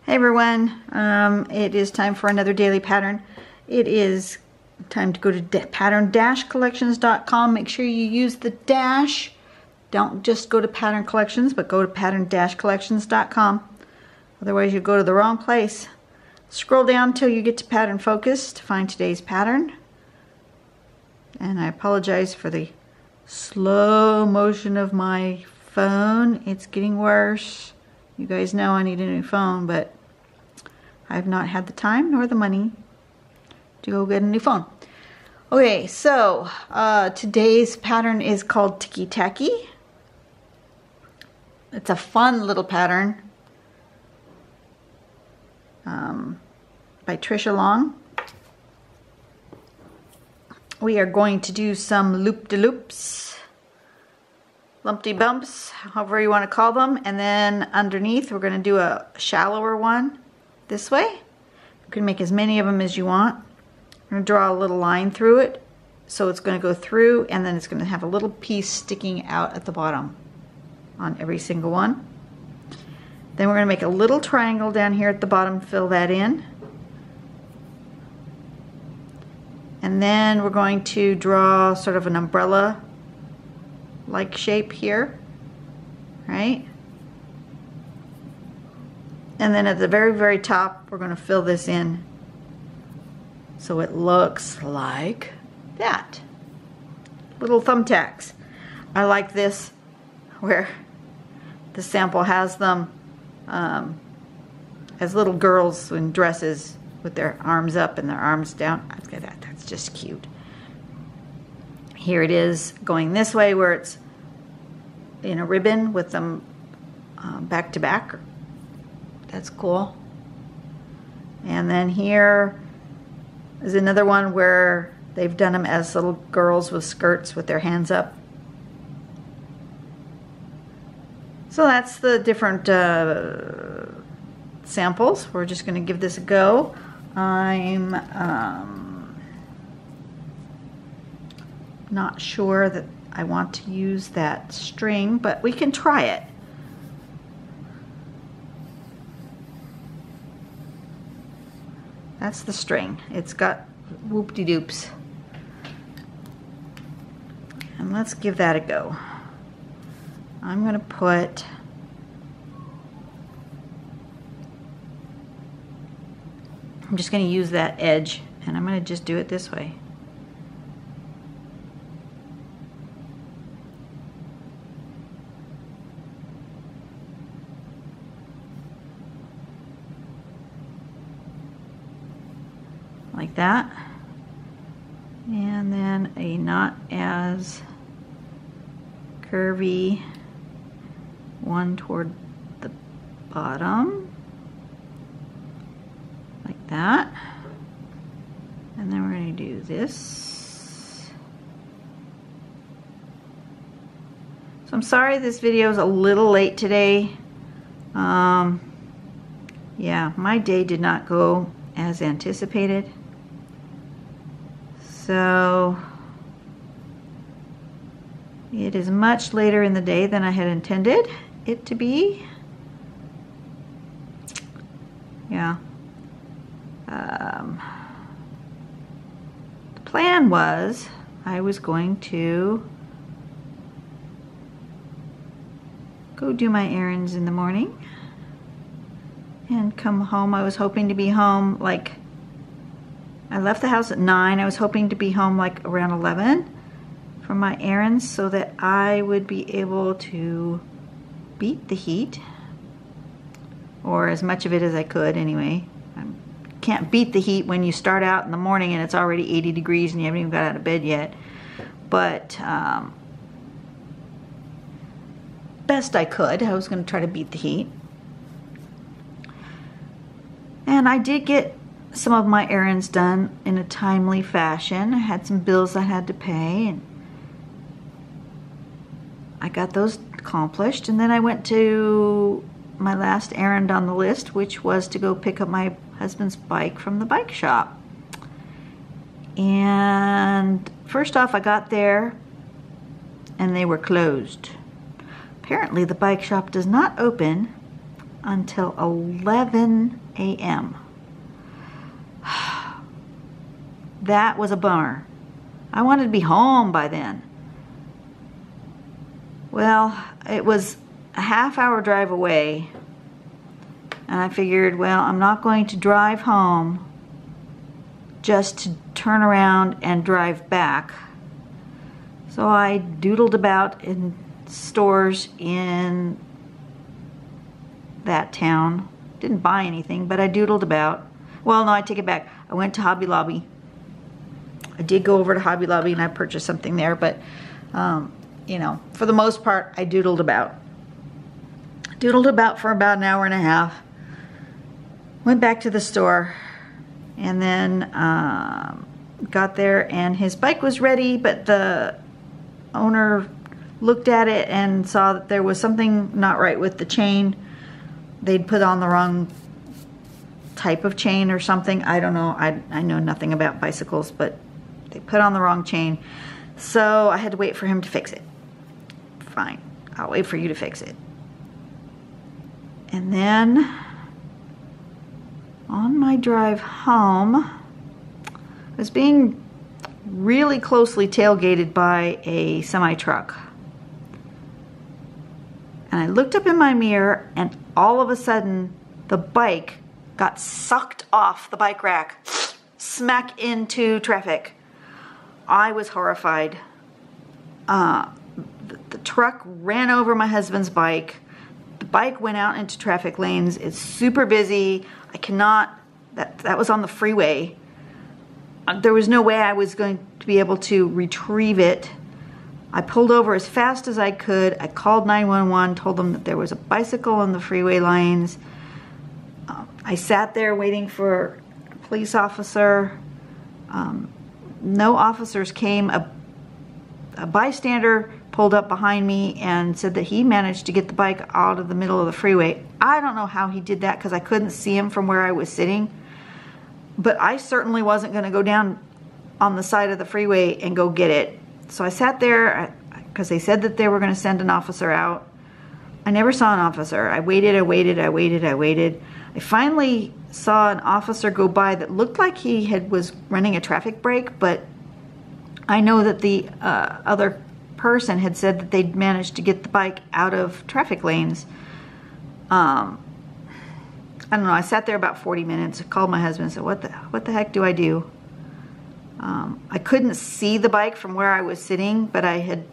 Hey everyone, it is time for another daily pattern. It is time to go to pattern-collections.com. Make sure you use the dash. Don't just go to Pattern Collections, but go to pattern-collections.com. Otherwise you'll go to the wrong place. Scroll down until you get to Pattern Focus to find today's pattern. And I apologize for the slow motion of my phone. It's getting worse. You guys know I need a new phone, but I've not had the time nor the money to go get a new phone. Okay, so today's pattern is called Ticky-Tacky. It's a fun little pattern by Trisha Long. We are going to do some loop-de-loops, lumpty bumps, however you want to call them, and then underneath we're going to do a shallower one this way. You can make as many of them as you want. I'm going to draw a little line through it, so it's going to go through, and then it's going to have a little piece sticking out at the bottom on every single one. Then we're going to make a little triangle down here at the bottom, fill that in. And then we're going to draw sort of an umbrella like shape here, right? And then at the very, very top, we're going to fill this in so it looks like that. Little thumbtacks. I like this where the sample has them as little girls in dresses with their arms up and their arms down. Look at that. That's just cute. Here it is going this way where it's in a ribbon with them back to back. That's cool. And then here is another one where they've done them as little girls with skirts with their hands up. So that's the different samples. We're just going to give this a go. I'm not sure that I want to use that string, but we can try it. That's the string. It's got whoop-de-doops. And let's give that a go. I'm going to put I'm just going to use that edge, and I'm going to just do it this way. Like that. And then a not as curvy one toward the bottom. Like that. And then we're going to do this. So I'm sorry this video is a little late today. Yeah, my day did not go as anticipated. So it is much later in the day than I had intended it to be. Yeah. The plan was I was going to go do my errands in the morning and come home. I was hoping to be home like, I left the house at 9. I was hoping to be home like around 11 from my errands so that I would be able to beat the heat, or as much of it as I could anyway. Can't beat the heat when you start out in the morning and it's already 80 degrees and you haven't even got out of bed yet. But best I could. I was going to try to beat the heat. And I did get some of my errands done in a timely fashion. I had some bills I had to pay, and I got those accomplished. And then I went to my last errand on the list, which was to go pick up my husband's bike from the bike shop. And first off, I got there and they were closed. Apparently the bike shop does not open until 11 a.m. That was a bummer. I wanted to be home by then. Well, it was a half-hour drive away, and I figured, well, I'm not going to drive home just to turn around and drive back. So I doodled about in stores in that town. Didn't buy anything, but I doodled about. Well, no, I take it back. I went to Hobby Lobby. I did go over to Hobby Lobby and I purchased something there, but you know, for the most part, I doodled about. Doodled about for about an hour and a half. Went back to the store, and then got there, and his bike was ready, but the owner looked at it and saw that there was something not right with the chain. They'd put on the wrong type of chain or something. I don't know. I know nothing about bicycles, but they put on the wrong chain. So I had to wait for him to fix it. Fine, I'll wait for you to fix it. And then on my drive home, I was being really closely tailgated by a semi-truck. And I looked up in my mirror, and all of a sudden the bike got sucked off the bike rack, smack into traffic. I was horrified. The truck ran over my husband's bike. The bike went out into traffic lanes. It's super busy. I cannot, that was on the freeway. There was no way I was going to be able to retrieve it. I pulled over as fast as I could. I called 911, told them that there was a bicycle on the freeway lanes. I sat there waiting for a police officer. No officers came. A bystander pulled up behind me and said that he managed to get the bike out of the middle of the freeway. I don't know how he did that because I couldn't see him from where I was sitting. But I certainly wasn't going to go down on the side of the freeway and go get it. So I sat there because they said that they were going to send an officer out. I never saw an officer. I waited, I waited, I waited, I waited. I finally saw an officer go by that looked like he was running a traffic brake, but I know that the other person had said that they'd managed to get the bike out of traffic lanes. I don't know. I sat there about 40 minutes. I called my husband and said, what the heck do I do? I couldn't see the bike from where I was sitting, but I had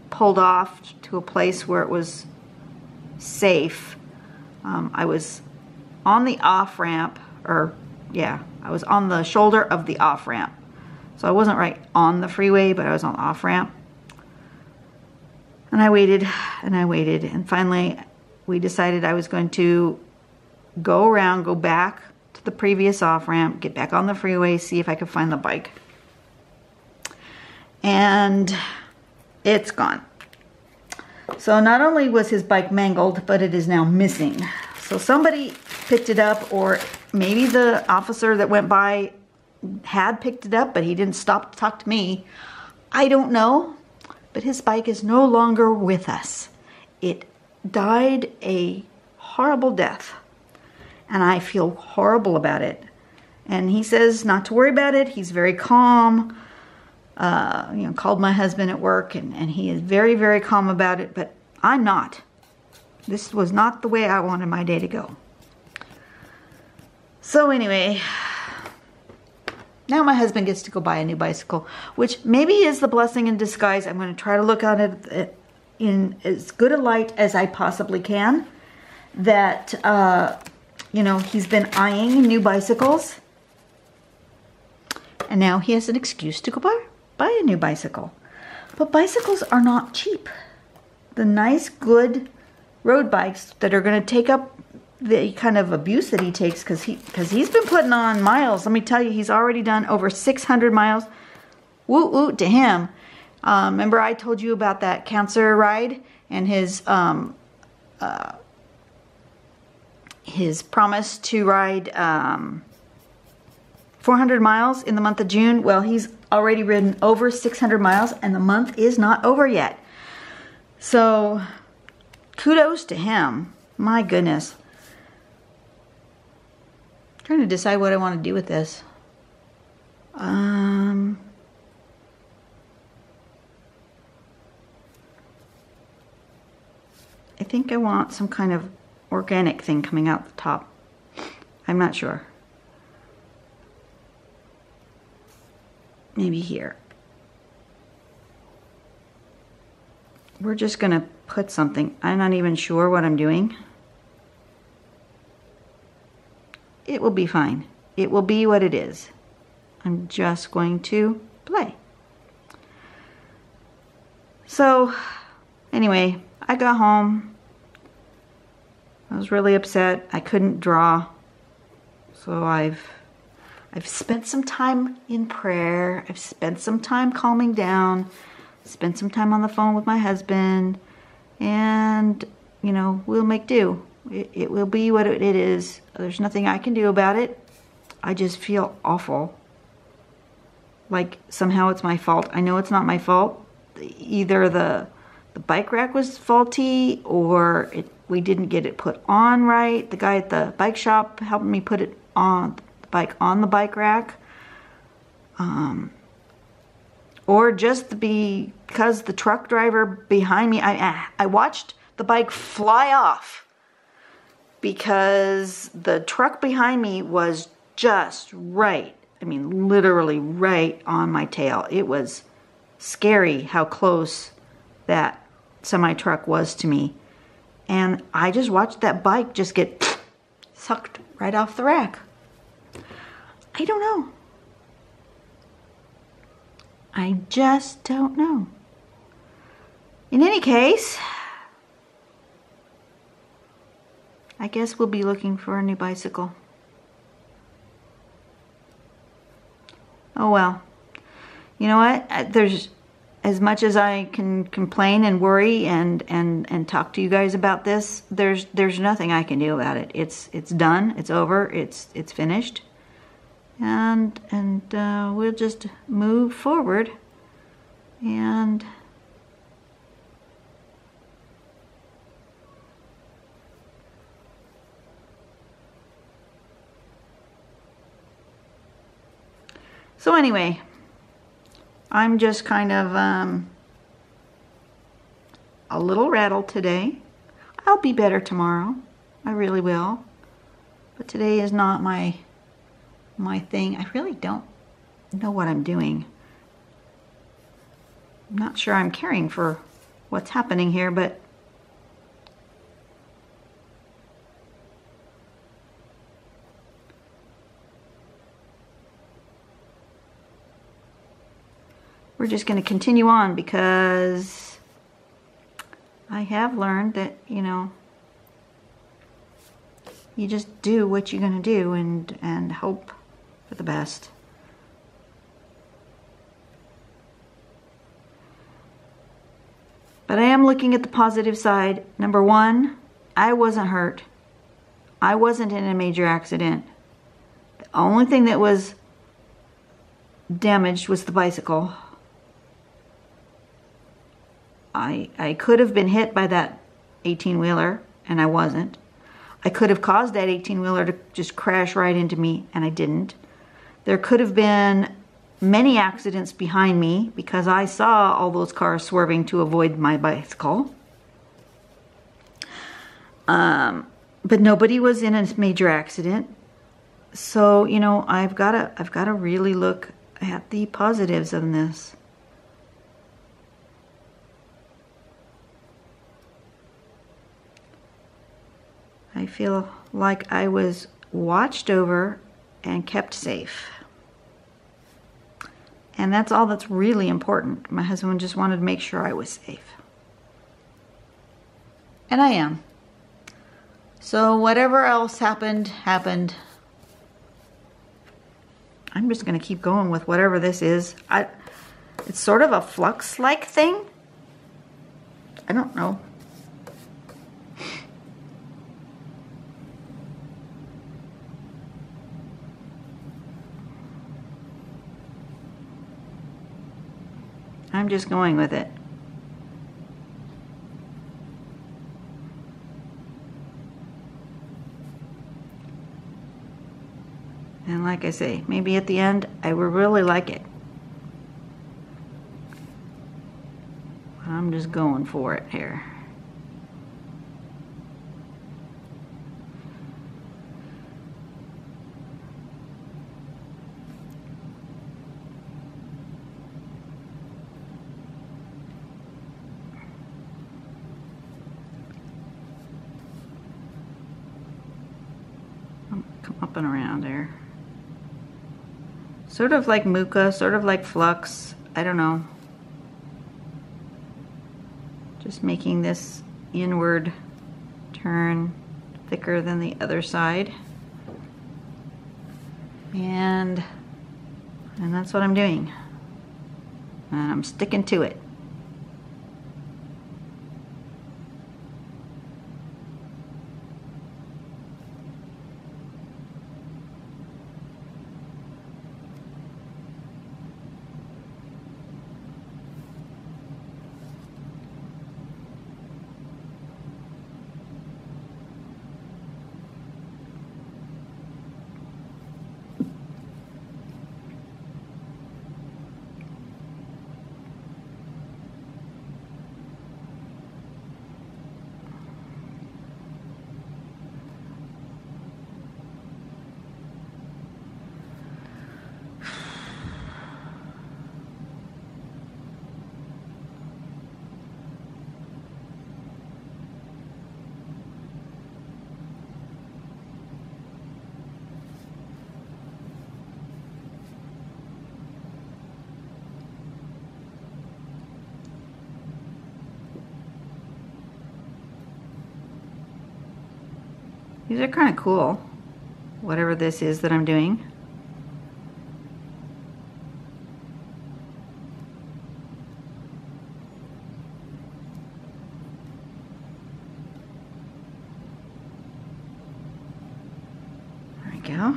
pulled off to a place where it was safe. I was on the off-ramp, I was on the shoulder of the off-ramp. So I wasn't right on the freeway, but I was on the off-ramp. And I waited, and I waited, and finally we decided I was going to go around, go back to the previous off-ramp, get back on the freeway, see if I could find the bike. And it's gone. So not only was his bike mangled, but it is now missing. So somebody picked it up, or maybe the officer that went by had picked it up, but he didn't stop to talk to me. I don't know, but his bike is no longer with us. It died a horrible death, and I feel horrible about it. And he says not to worry about it. He's very calm. Called my husband at work, and he is very, very calm about it, but I'm not. This was not the way I wanted my day to go. So anyway, now my husband gets to go buy a new bicycle, which maybe is the blessing in disguise. I'm going to try to look at it in as good a light as I possibly can. That, he's been eyeing new bicycles. And now he has an excuse to go buy a new bicycle. But bicycles are not cheap. The nice, good road bikes that are going to take up the kind of abuse that he takes, because he's been putting on miles. Let me tell you, he's already done over 600 miles. Woot woot to him. Remember I told you about that cancer ride and his promise to ride 400 miles in the month of June? Well, he's already ridden over 600 miles, and the month is not over yet. So kudos to him. My goodness. Trying to decide what I want to do with this. I think I want some kind of organic thing coming out the top. I'm not sure. Maybe here. We're just gonna put something. I'm not even sure what I'm doing. It will be fine. It will be what it is. I'm just going to play. So, anyway, I got home. I was really upset. I couldn't draw. So I've spent some time in prayer. I've spent some time calming down. Spent some time on the phone with my husband. And, you know, we'll make do. It will be what it is. There's nothing I can do about it. I just feel awful. Like somehow it's my fault. I know it's not my fault. Either the bike rack was faulty or we didn't get it put on right. The guy at the bike shop helped me put it on the bike rack. Or just because the truck driver behind me, I watched the bike fly off because the truck behind me was just right. I mean, literally right on my tail. It was scary how close that semi-truck was to me. And I just watched that bike just get sucked right off the rack. I don't know. I just don't know. In any case, I guess we'll be looking for a new bicycle. Oh well. You know what? There's as much as I can complain and worry and talk to you guys about this, there's nothing I can do about it. It's done. It's over. It's finished. And we'll just move forward and so anyway, I'm just kind of a little rattled today. I'll be better tomorrow. I really will. But today is not my thing. I really don't know what I'm doing. I'm not sure I'm caring for what's happening here, but we're just going to continue on because I have learned that, you know, you just do what you're going to do and hope for the best. But I am looking at the positive side. Number one, I wasn't hurt. I wasn't in a major accident. The only thing that was damaged was the bicycle. I could have been hit by that 18-wheeler, and I wasn't. I could have caused that 18-wheeler to just crash right into me, and I didn't. There could have been many accidents behind me because I saw all those cars swerving to avoid my bicycle. But nobody was in a major accident. So, you know, I've got to really look at the positives of this. I feel like I was watched over and kept safe. And that's all that's really important. My husband just wanted to make sure I was safe. And I am. So whatever else happened. I'm just going to keep going with whatever this is. It's sort of a flux-like thing. I don't know. I'm just going with it. And like I say, maybe at the end I will really like it. I'm just going for it here. Come up and around there. Sort of like Muka, sort of like Flux, I don't know. Just making this inward turn thicker than the other side. And that's what I'm doing. And I'm sticking to it. These are kind of cool, whatever this is that I'm doing. There we go.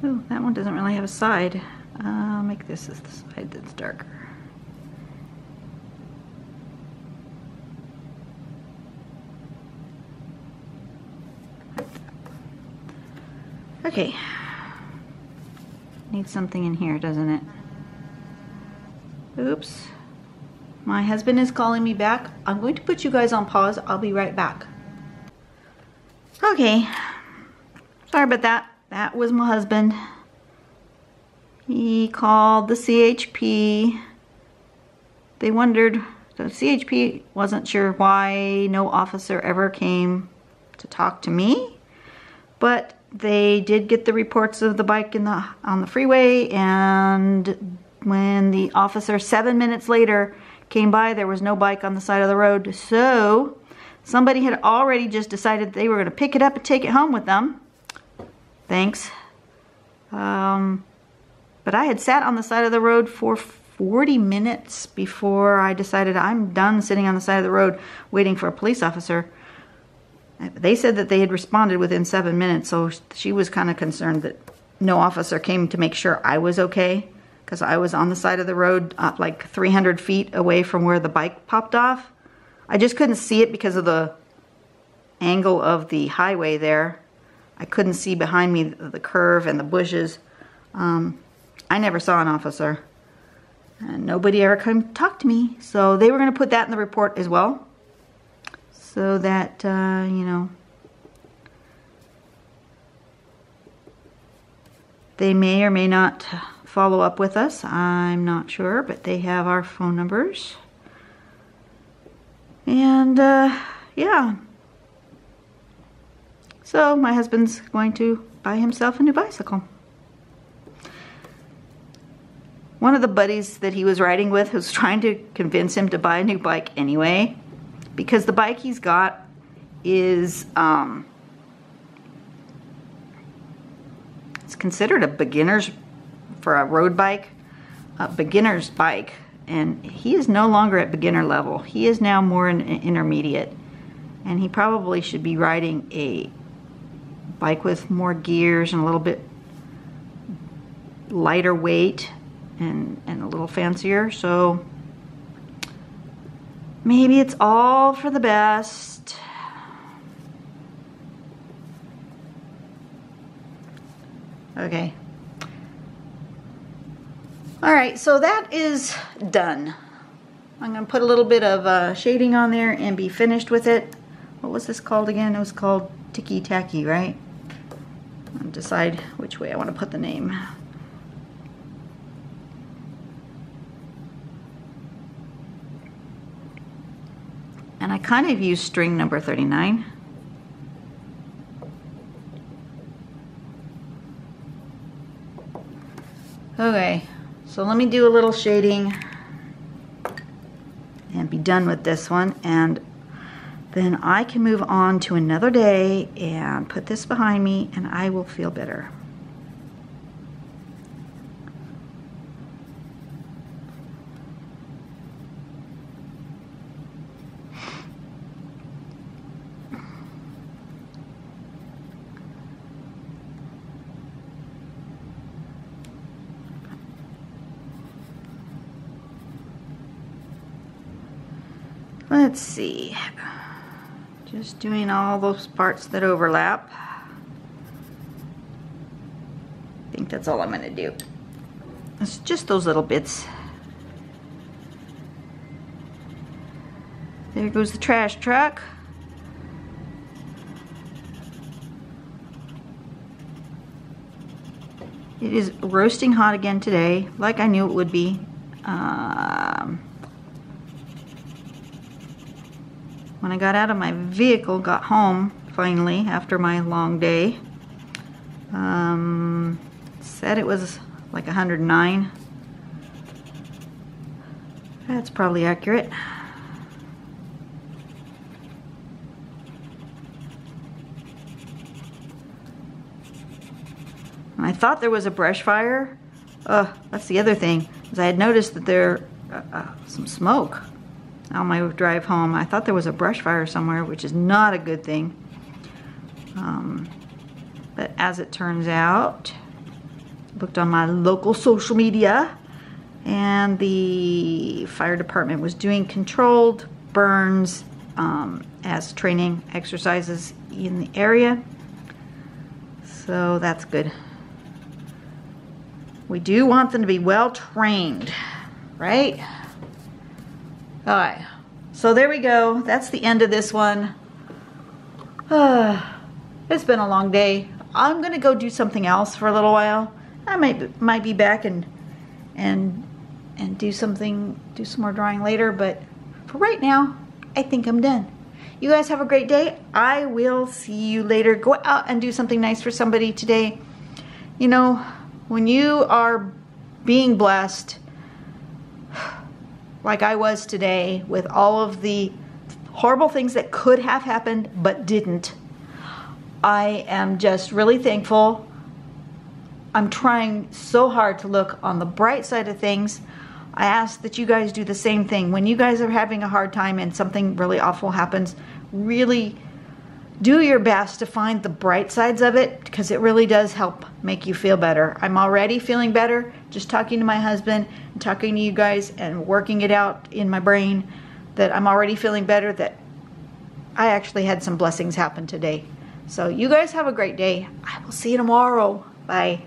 Ooh, that one doesn't really have a side. I'll make this as the side that's darker. Okay. Needs something in here, doesn't it? Oops. My husband is calling me back. I'm going to put you guys on pause. I'll be right back. Okay. Sorry about that. That was my husband. He called the CHP. They wondered, the CHP wasn't sure why no officer ever came to talk to me, but they did get the reports of the bike on the freeway, and when the officer 7 minutes later came by, there was no bike on the side of the road. So somebody had already just decided they were going to pick it up and take it home with them. Thanks. But I had sat on the side of the road for 40 minutes before I decided I'm done sitting on the side of the road waiting for a police officer. They said that they had responded within 7 minutes, so she was kind of concerned that no officer came to make sure I was okay, because I was on the side of the road like 300 feet away from where the bike popped off. I just couldn't see it because of the angle of the highway there. I couldn't see behind me the curve and the bushes. I never saw an officer. And nobody ever came to talk to me. So they were going to put that in the report as well. So that, you know, they may or may not follow up with us. I'm not sure, but they have our phone numbers. And, yeah. So my husband's going to buy himself a new bicycle. One of the buddies that he was riding with was trying to convince him to buy a new bike anyway, because the bike he's got is it's considered a beginner's, for a road bike, a beginner's bike. and he is no longer at beginner level. He is now more in intermediate, and he probably should be riding a bike with more gears and a little bit lighter weight and a little fancier. So maybe it's all for the best. Okay. All right, so that is done. I'm going to put a little bit of shading on there and be finished with it. What was this called again? It was called Ticky-Tacky, right? I'll decide which way I want to put the name. And I kind of use string number 39. Okay, so let me do a little shading and be done with this one, and then I can move on to another day and put this behind me, and I will feel better. Let's see, just doing all those parts that overlap. I think that's all I'm going to do. It's just those little bits. There goes the trash truck. It is roasting hot again today, like I knew it would be. When I got out of my vehicle, got home finally after my long day, said it was like 109. That's probably accurate. And I thought there was a brush fire. That's the other thing, is I had noticed that there some smoke on my drive home. I thought there was a brush fire somewhere, which is not a good thing. But as it turns out, looked on my local social media, and the fire department was doing controlled burns as training exercises in the area. So that's good. We do want them to be well trained, right? All right, so there we go. That's the end of this one. It's been a long day. I'm gonna go do something else for a little while. I might be back and do some more drawing later, but for right now, I think I'm done. You guys have a great day. I will see you later. Go out and do something nice for somebody today. You know, when you are being blessed, like I was today, with all of the horrible things that could have happened but didn't, I am just really thankful. I'm trying so hard to look on the bright side of things. I ask that you guys do the same thing. When you guys are having a hard time and something really awful happens, really do your best to find the bright sides of it, because it really does help make you feel better. I'm already feeling better just talking to my husband and talking to you guys and working it out in my brain, that I'm already feeling better, that I actually had some blessings happen today. So you guys have a great day. I will see you tomorrow. Bye.